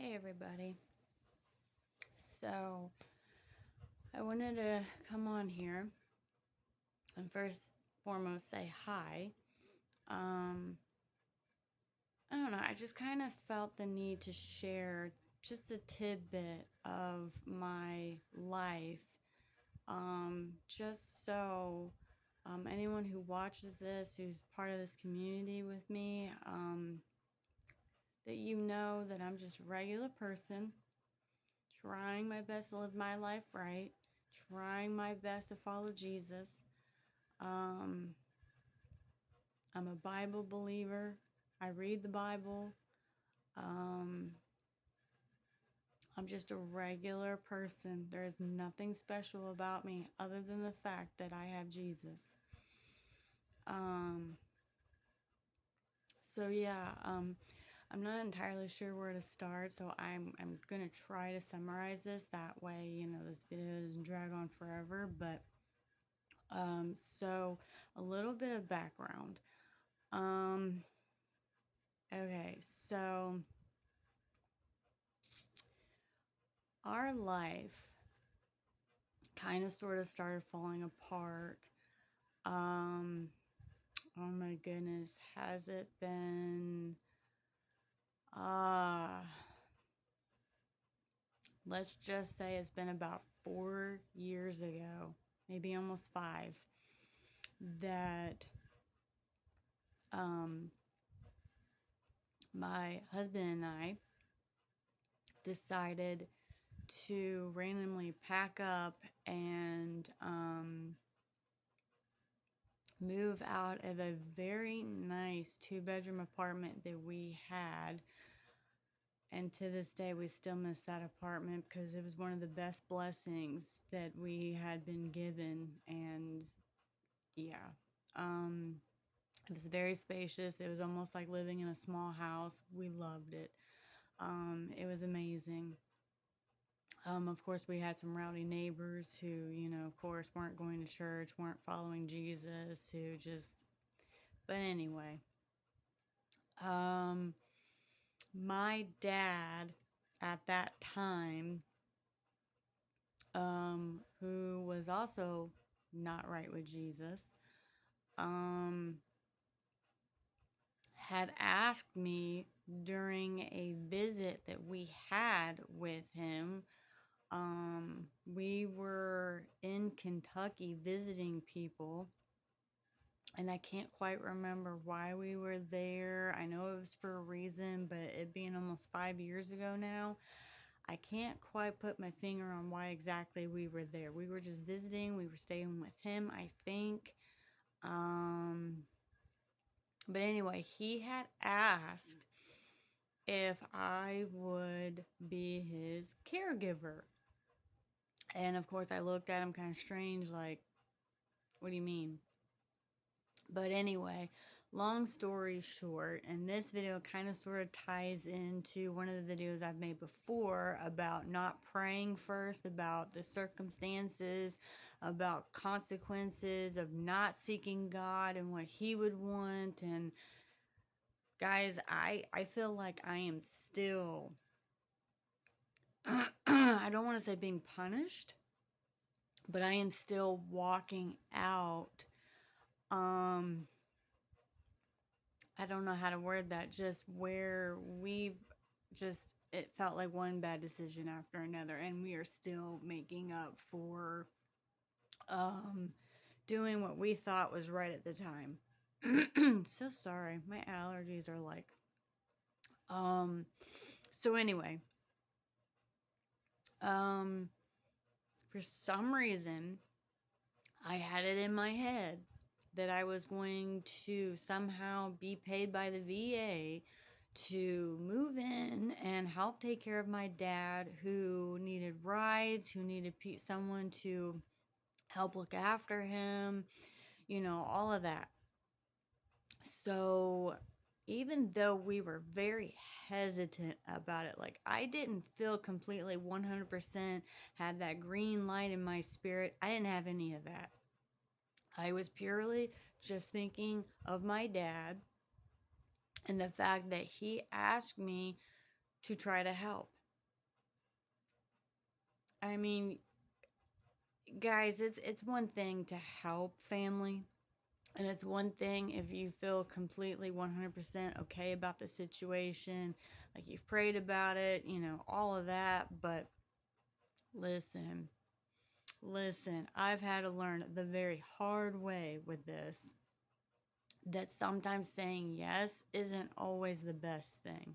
Hey everybody. So I wanted to come on here and first foremost say hi. I don't know, I just kind of felt the need to share just a tidbit of my life. Just so anyone who watches this, who's part of this community with me, that you know that I'm just a regular person trying my best to live my life right, trying my best to follow Jesus. Um, I'm a Bible believer. I read the Bible. Um, I'm just a regular person. There is nothing special about me other than the fact that I have Jesus. Um, so yeah, I'm not entirely sure where to start, so I'm gonna try to summarize this. That way, this video doesn't drag on forever. But so a little bit of background. Um, okay, so our life kind of sort of started falling apart. Um, oh my goodness, has it been uh let's just say it's been about 4 years ago, maybe almost 5, that um my husband and I decided to randomly pack up and move out of a very nice 2-bedroom apartment that we had. And to this day, we still miss that apartment because it was one of the best blessings that we had been given. And yeah, it was very spacious. It was almost like living in a small house. We loved it. It was amazing. Of course, we had some rowdy neighbors who, of course, weren't going to church, weren't following Jesus, who just, but anyway, um, my dad at that time, who was also not right with Jesus, um, had asked me during a visit that we had with him. We were in Kentucky visiting people, and I can't quite remember why we were there. I know it was for a reason, but it being almost 5 years ago now, I can't quite put my finger on why exactly we were there. We were just visiting. We were staying with him, I think. Um, but anyway, he had asked if I would be his caregiver. And of course, I looked at him kind of strange, like, what do you mean? But anyway, long story short, and this video kind of sort of ties into one of the videos I've made before about not praying first, about the circumstances, about consequences of not seeking God and what He would want. And guys, I feel like I am still, I don't want to say being punished, but I am still walking out. I don't know how to word that, just where we've just, it felt like one bad decision after another, and we are still making up for doing what we thought was right at the time. So sorry, my allergies are like, so anyway, for some reason, I had it in my head that I was going to somehow be paid by the VA to move in and help take care of my dad, who needed rides, who needed someone to help look after him, all of that. So even though we were very hesitant about it, like I didn't feel completely 100% had that green light in my spirit, I didn't have any of that. I was purely just thinking of my dad and the fact that he asked me to try to help. I mean, guys, it's one thing to help family, and it's one thing if you feel completely 100% okay about the situation, like you've prayed about it, all of that. But listen, listen, I've had to learn the very hard way with this that sometimes saying yes isn't always the best thing.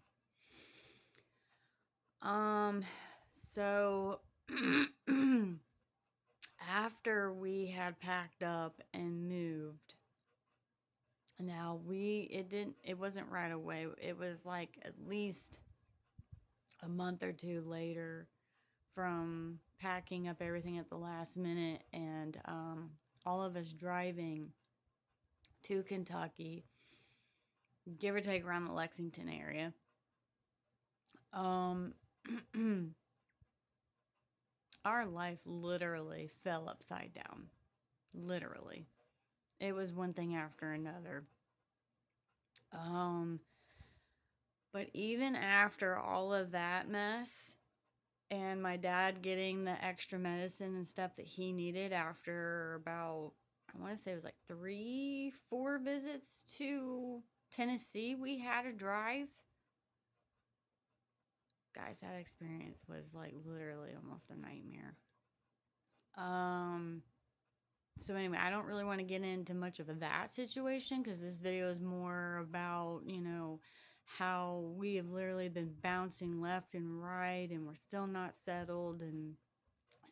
Um, so after we had packed up and moved, now it wasn't right away. It was like at least a month or two later from packing up everything at the last minute and all of us driving to Kentucky, give or take around the Lexington area. Um, our life literally fell upside down. Literally. It was one thing after another. Um, but even after all of that mess, and my dad getting the extra medicine and stuff that he needed after about, I want to say it was like 3, 4 visits to Tennessee, we had to drive. Guys, that experience was like literally almost a nightmare. Um, so anyway, I don't really want to get into much of that situation because this video is more about, how we have literally been bouncing left and right and we're still not settled. And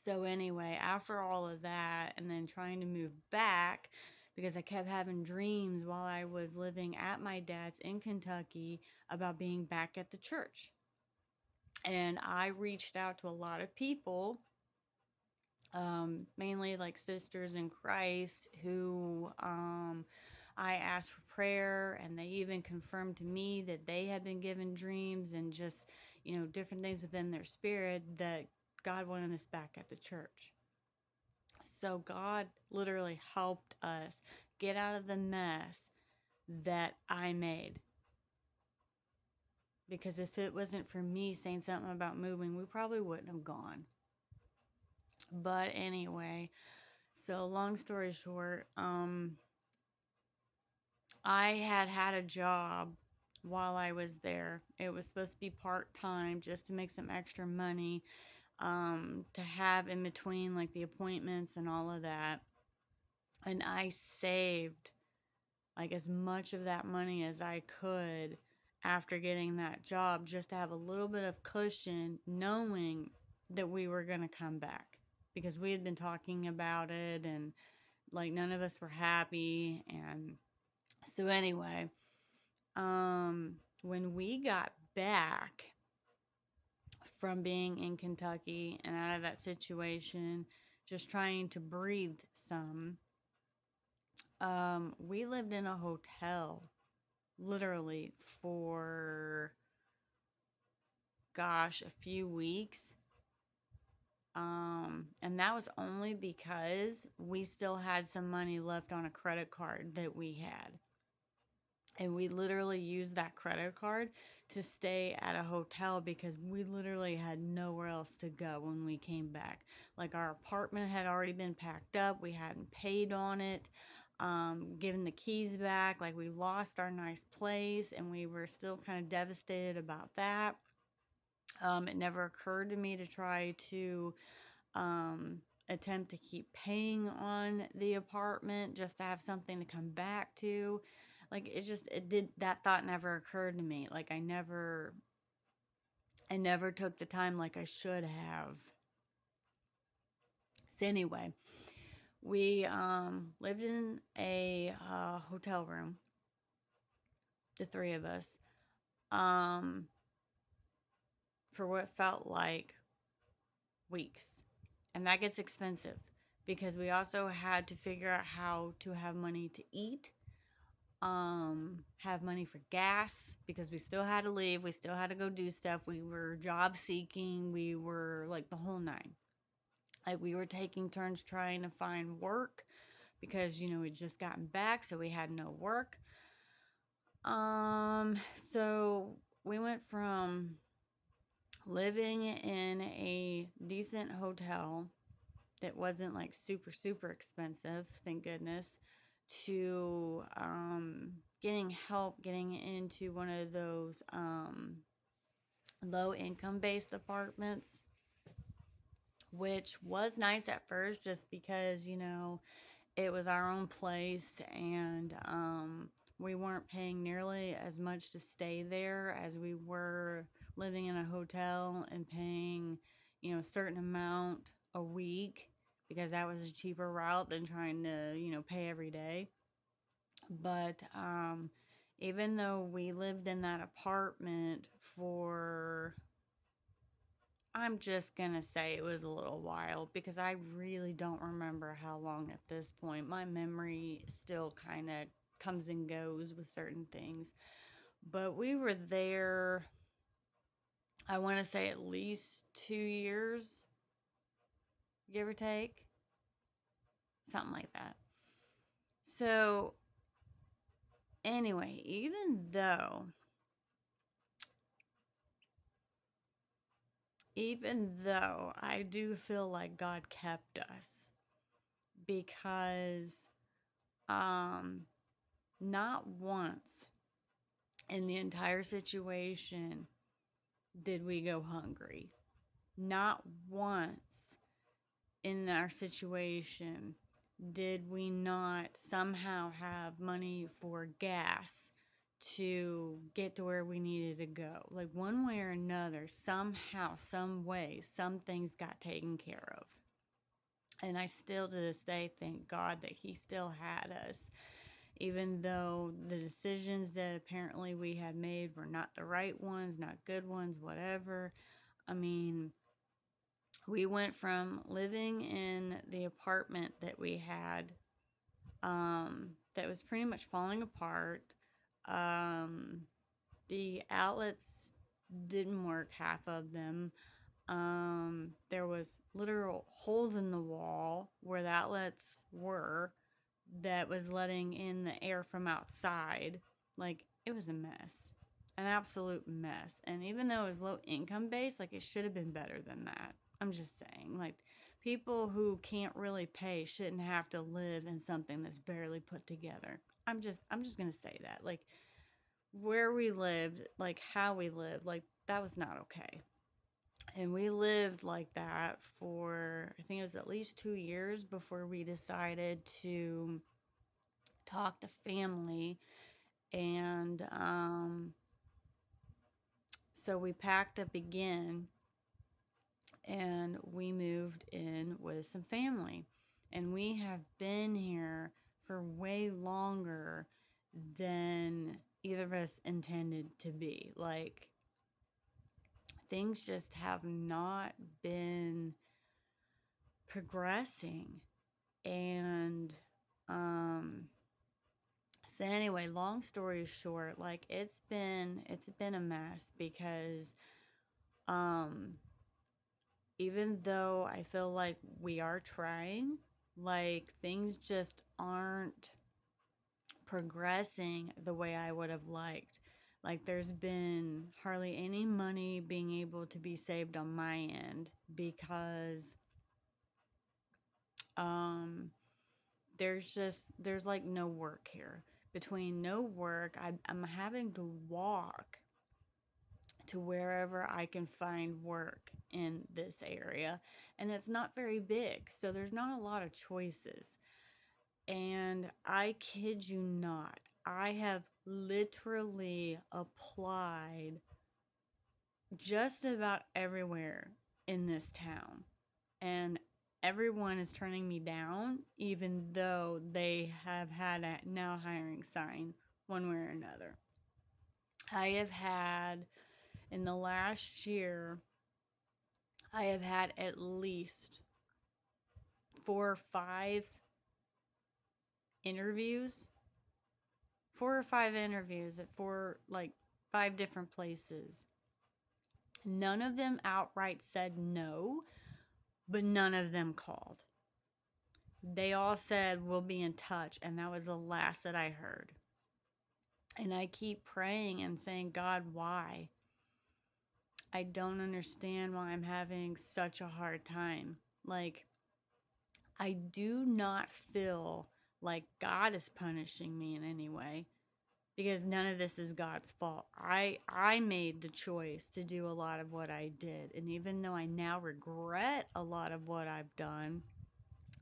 so anyway, after all of that and then trying to move back because I kept having dreams while I was living at my dad's in Kentucky about being back at the church. And I reached out to a lot of people, mainly like sisters in Christ, who I asked for prayer, and they even confirmed to me that they had been given dreams and just, different things within their spirit that God wanted us back at the church. So God literally helped us get out of the mess that I made. Because if it wasn't for me saying something about moving, we probably wouldn't have gone. But anyway, so long story short, I had a job while I was there. It was supposed to be part-time just to make some extra money, to have in between like the appointments and all of that. And I saved like as much of that money as I could after getting that job just to have a little bit of cushion, knowing that we were going to come back because we had been talking about it and like none of us were happy. And so anyway, when we got back from being in Kentucky and out of that situation, just trying to breathe some, we lived in a hotel literally for, gosh, a few weeks. And that was only because we still had some money left on a credit card that we had. And we literally used that credit card to stay at a hotel because we literally had nowhere else to go when we came back. Like our apartment had already been packed up. We hadn't paid on it, given the keys back. Like we lost our nice place and we were still kind of devastated about that. It never occurred to me to try to attempt to keep paying on the apartment just to have something to come back to. Like that thought never occurred to me. Like I never took the time like I should have. So anyway, we lived in a hotel room, the three of us, for what felt like weeks. And that gets expensive because we also had to figure out how to have money to eat, have money for gas because we still had to leave. We still had to go do stuff. We were job seeking. We were like the whole nine. Like we were taking turns trying to find work because, we'd just gotten back. So we had no work. So we went from living in a decent hotel that wasn't like super, super expensive, thank goodness, to getting help getting into one of those low income based apartments, which was nice at first just because, it was our own place, and we weren't paying nearly as much to stay there as we were living in a hotel and paying, a certain amount a week, because that was a cheaper route than trying to, pay every day. But even though we lived in that apartment for, I'm just gonna say it was a little while, because I really don't remember how long at this point. My memory still kind of comes and goes with certain things. But we were there, I want to say at least 2 years, give or take, something like that. So, anyway, even though I do feel like God kept us, because um not once in the entire situation did we go hungry. Not once in our situation did we not somehow have money for gas to get to where we needed to go. Like, one way or another, somehow, some way, some things got taken care of. And I still to this day thank God that He still had us, even though the decisions that apparently we had made were not the right ones, not good ones, whatever. I mean, we went from living in the apartment that we had, that was pretty much falling apart. Um, the outlets didn't work, half of them. There was literal holes in the wall where the outlets were, that was letting in the air from outside. Like, it was a mess, an absolute mess. And even though it was low income based, like, it should have been better than that. I'm just saying, like, people who can't really pay shouldn't have to live in something that's barely put together. I'm just going to say that. Like, where we lived, like how we lived, like, that was not okay. And we lived like that for, I think it was at least 2 years before we decided to talk to family. And so we packed up again and we moved in with some family. And we have been here for way longer than either of us intended to be. Like, things just have not been progressing. And so anyway, long story short, like, it's been a mess, because um even though I feel like we are trying, like, things just aren't progressing the way I would have liked. Like, there's been hardly any money being able to be saved on my end, because um there's like no work here. Between no work, I'm having to walk to wherever I can find work in this area, and it's not very big, so there's not a lot of choices. And I kid you not, I have literally applied just about everywhere in this town, and everyone is turning me down, even though they have had a now hiring sign one way or another. I have had, in the last year, I have had at least 4 or 5 interviews, 4 or 5 interviews at 5 different places. None of them outright said no, but none of them called. They all said, "We'll be in touch," and that was the last that I heard. And I keep praying and saying, "God, why? I don't understand why I'm having such a hard time. Like, I do not feel like God is punishing me in any way because none of this is God's fault. I made the choice to do a lot of what I did, and even though I now regret a lot of what I've done,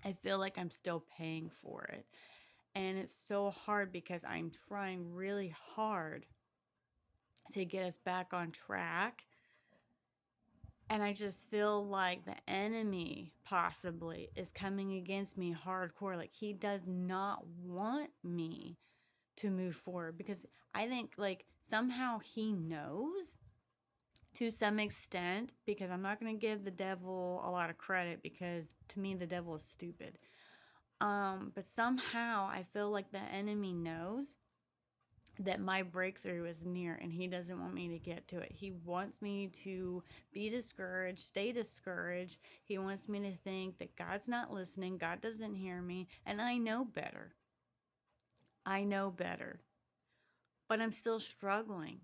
I feel like I'm still paying for it. And it's so hard because I'm trying really hard to get us back on track. And I just feel like the enemy possibly is coming against me hardcore. Like he does not want me to move forward because I think like somehow he knows to some extent, because I'm not going to give the devil a lot of credit because to me the devil is stupid. But somehow I feel like the enemy knows that my breakthrough is near and he doesn't want me to get to it. He wants me to be discouraged, stay discouraged. He wants me to think that God's not listening, God doesn't hear me, and I know better. I know better. But I'm still struggling.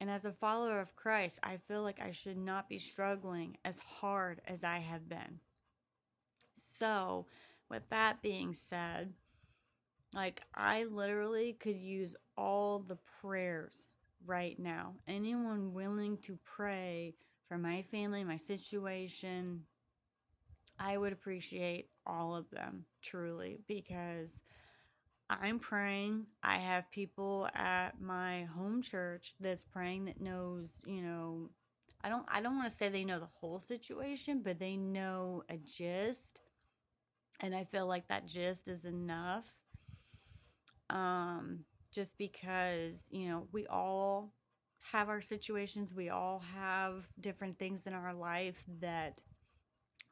And as a follower of Christ, I feel like I should not be struggling as hard as I have been. So, with that being said, like, I literally could use all the prayers right now. Anyone willing to pray for my family, my situation, I would appreciate all of them, truly, because I'm praying. I have people at my home church that's praying that knows, I don't want to say they know the whole situation, but they know a gist, and I feel like that gist is enough. Just because, we all have our situations, we all have different things in our life that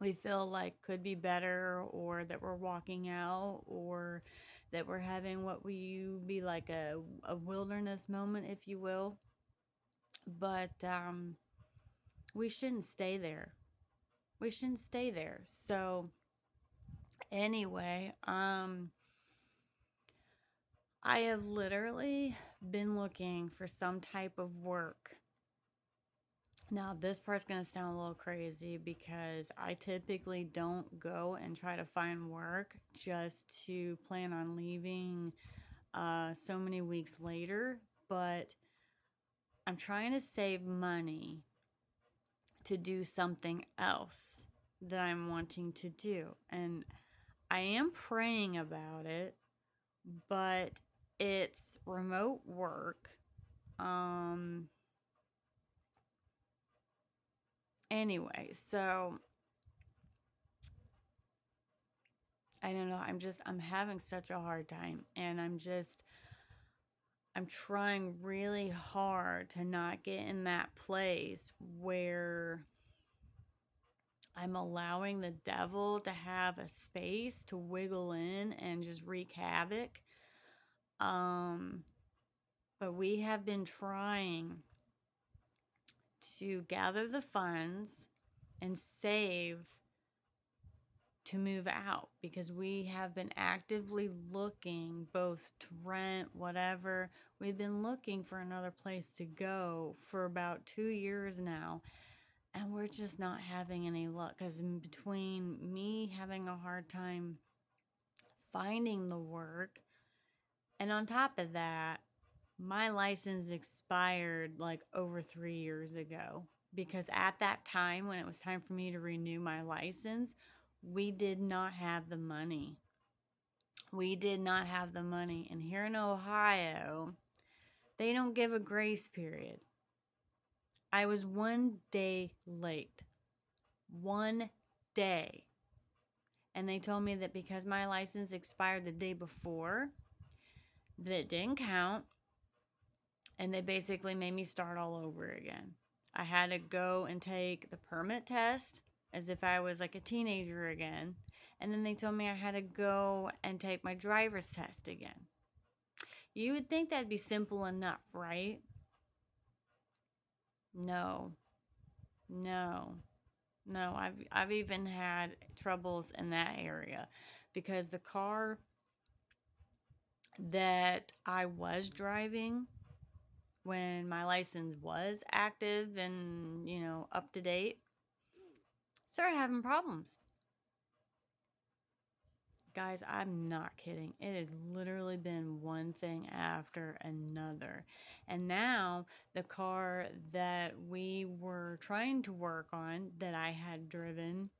we feel like could be better, or that we're walking out, or that we're having what we be like a wilderness moment, if you will. But we shouldn't stay there. We shouldn't stay there. So anyway, I have literally been looking for some type of work. Now, this part's going to sound a little crazy because I typically don't go and try to find work just to plan on leaving so many weeks later. But I'm trying to save money to do something else that I'm wanting to do. And I am praying about it, but it's remote work. Um, anyway, so I don't know. I'm having such a hard time. And I'm trying really hard to not get in that place where I'm allowing the devil to have a space to wiggle in and just wreak havoc. Um, but we have been trying to gather the funds and save to move out because we have been actively looking both to rent, whatever. We've been looking for another place to go for about 2 years now. And we're just not having any luck because in between me having a hard time finding the work, and on top of that, my license expired like over 3 years ago because at that time when it was time for me to renew my license, we did not have the money. We did not have the money. And here in Ohio, they don't give a grace period. I was 1 day late. 1 day. And they told me that because my license expired the day before, that it didn't count. And they basically made me start all over again. I had to go and take the permit test as if I was like a teenager again. And then they told me I had to go and take my driver's test again. You would think that'd be simple enough, right? No, no, no. I've even had troubles in that area because the car that I was driving when my license was active and, up to date, started having problems. Guys, I'm not kidding. It has literally been one thing after another. And now the car that we were trying to work on that I had driven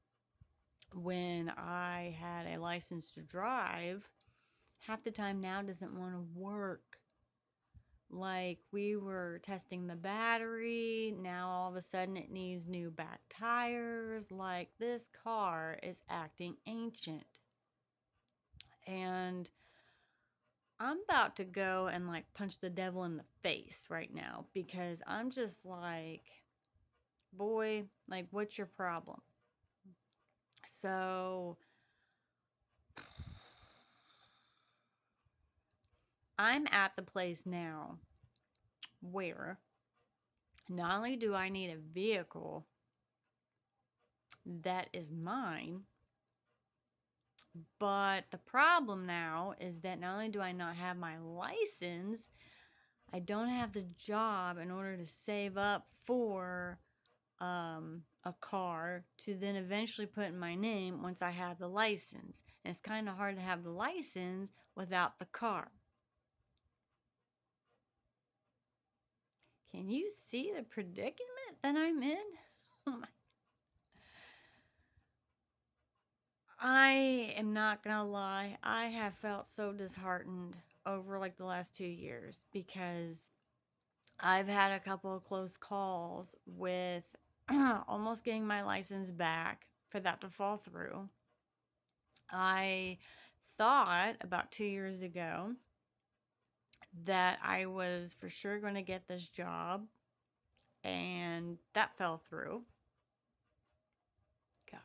when I had a license to drive, half the time now doesn't want to work. Like we were testing the battery, now all of a sudden it needs new back tires. Like this car is acting ancient. And I'm about to go and like punch the devil in the face right now because I'm just like, boy, like, what's your problem? So I'm at the place now where not only do I need a vehicle that is mine, but the problem now is that not only do I not have my license, I don't have the job in order to save up for a car to then eventually put in my name once I have the license. And it's kind of hard to have the license without the car. Can you see the predicament that I'm in? Oh my. I am not gonna lie, I have felt so disheartened over like the last 2 years because I've had a couple of close calls with almost getting my license back for that to fall through. I thought about 2 years ago that I was for sure going to get this job, and that fell through. Guys,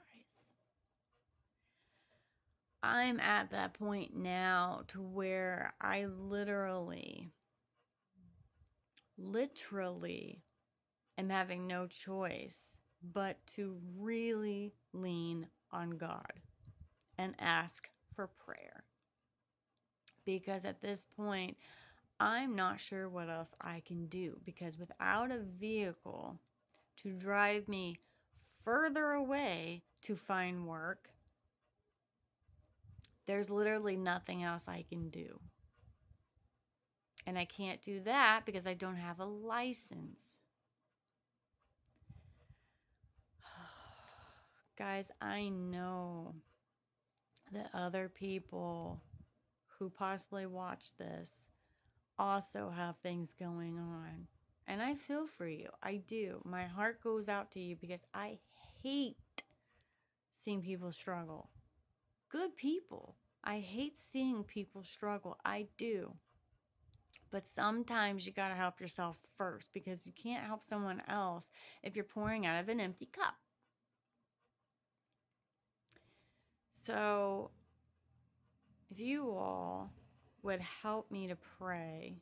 I'm at that point now to where I literally am having no choice but to really lean on God and ask for prayer. Because at this point, I'm not sure what else I can do because without a vehicle to drive me further away to find work, there's literally nothing else I can do. And I can't do that because I don't have a license. Guys, I know that other people who possibly watch this also have things going on. And I feel for you. I do. My heart goes out to you because I hate seeing people struggle. Good people. I hate seeing people struggle. I do. But sometimes you got to help yourself first because you can't help someone else if you're pouring out of an empty cup. So, if you all would help me to pray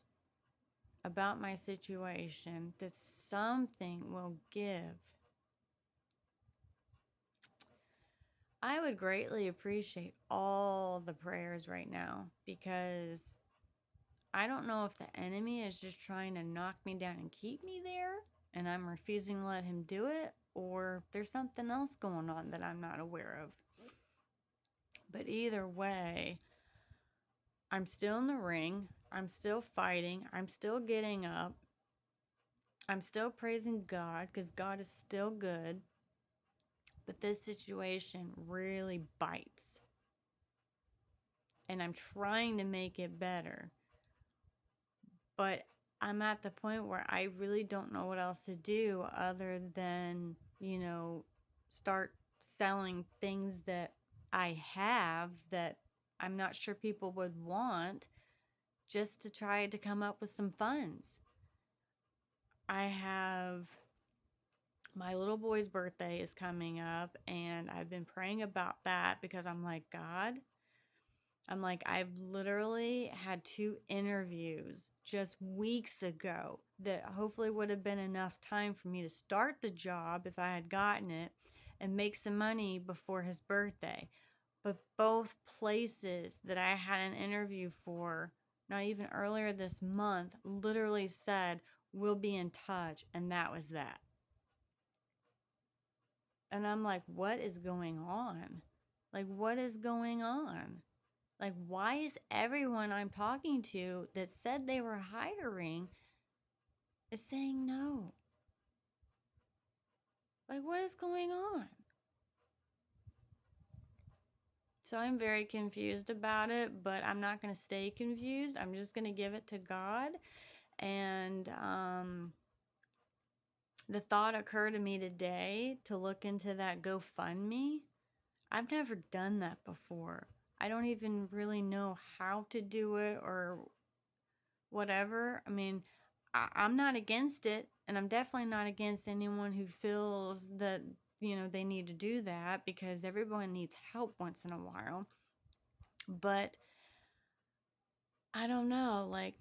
about my situation, that something will give, I would greatly appreciate all the prayers right now because I don't know if the enemy is just trying to knock me down and keep me there and I'm refusing to let him do it, or there's something else going on that I'm not aware of. But either way, I'm still in the ring. I'm still fighting. I'm still getting up. I'm still praising God because God is still good. But this situation really bites. And I'm trying to make it better. But I'm at the point where I really don't know what else to do other than, start selling things that I have that I'm not sure people would want just to try to come up with some funds. I have my little boy's birthday is coming up, and I've been praying about that because I'm like, God, I've literally had 2 interviews just weeks ago that hopefully would have been enough time for me to start the job if I had gotten it and make some money before his birthday. But both places that I had an interview for, not even earlier this month, literally said, we'll be in touch. And that was that. And I'm like, what is going on? Like, what is going on? Like, why is everyone I'm talking to that said they were hiring is saying no? Like, what is going on? So I'm very confused about it, but I'm not going to stay confused. I'm just going to give it to God. And the thought occurred to me today to look into that GoFundMe. I've never done that before. I don't even really know how to do it or whatever. I mean, I'm not against it, and I'm definitely not against anyone who feels that, they need to do that, because everyone needs help once in a while. But I don't know, like,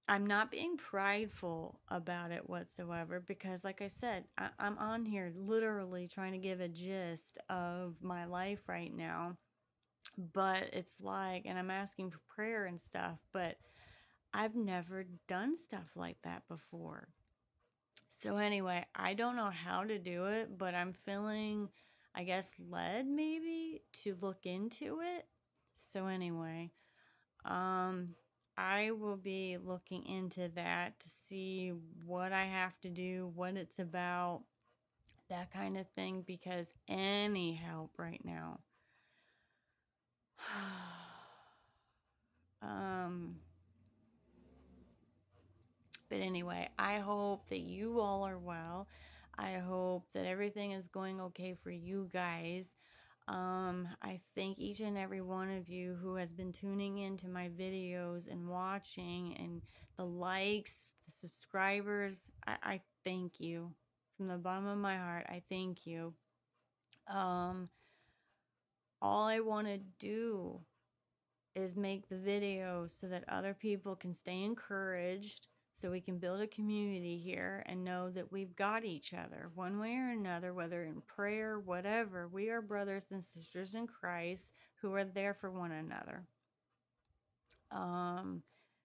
I'm not being prideful about it whatsoever, because, like I said, I'm on here literally trying to give a gist of my life right now. But it's like, and I'm asking for prayer and stuff, but I've never done stuff like that before. So, anyway, I don't know how to do it, but I'm feeling, I guess, led maybe to look into it. So, anyway, um, I will be looking into that to see what I have to do, what it's about, that kind of thing, because any help right now. um, but anyway, I hope that you all are well. I hope that everything is going okay for you guys. I thank each and every one of you who has been tuning into my videos and watching, and the likes, the subscribers. I thank you from the bottom of my heart. I thank you. Um, all I want to do is make the video so that other people can stay encouraged, so we can build a community here and know that we've got each other one way or another, whether in prayer, whatever. We are brothers and sisters in Christ who are there for one another. Um,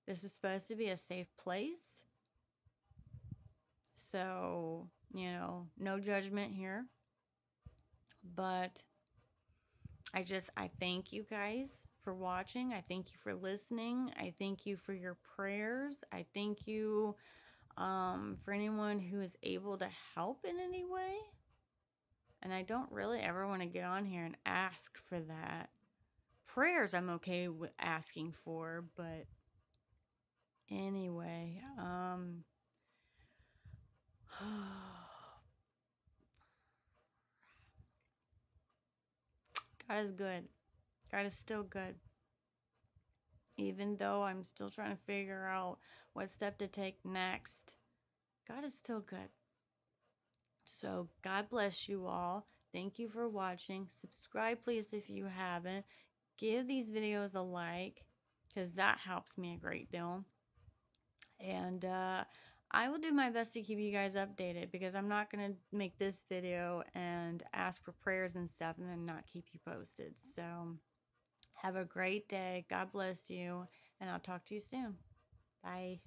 this is supposed to be a safe place. So, no judgment here. But I thank you guys for watching. I thank you for listening. I thank you for your prayers. I thank you for anyone who is able to help in any way. And I don't really ever want to get on here and ask for that. Prayers I'm okay with asking for, but anyway, God is good. God is still good. Even though I'm still trying to figure out what step to take next, God is still good. So, God bless you all. Thank you for watching. Subscribe, please, if you haven't. Give these videos a like, because that helps me a great deal. And I will do my best to keep you guys updated, because I'm not going to make this video and ask for prayers and stuff and then not keep you posted. So, have a great day. God bless you. And I'll talk to you soon. Bye.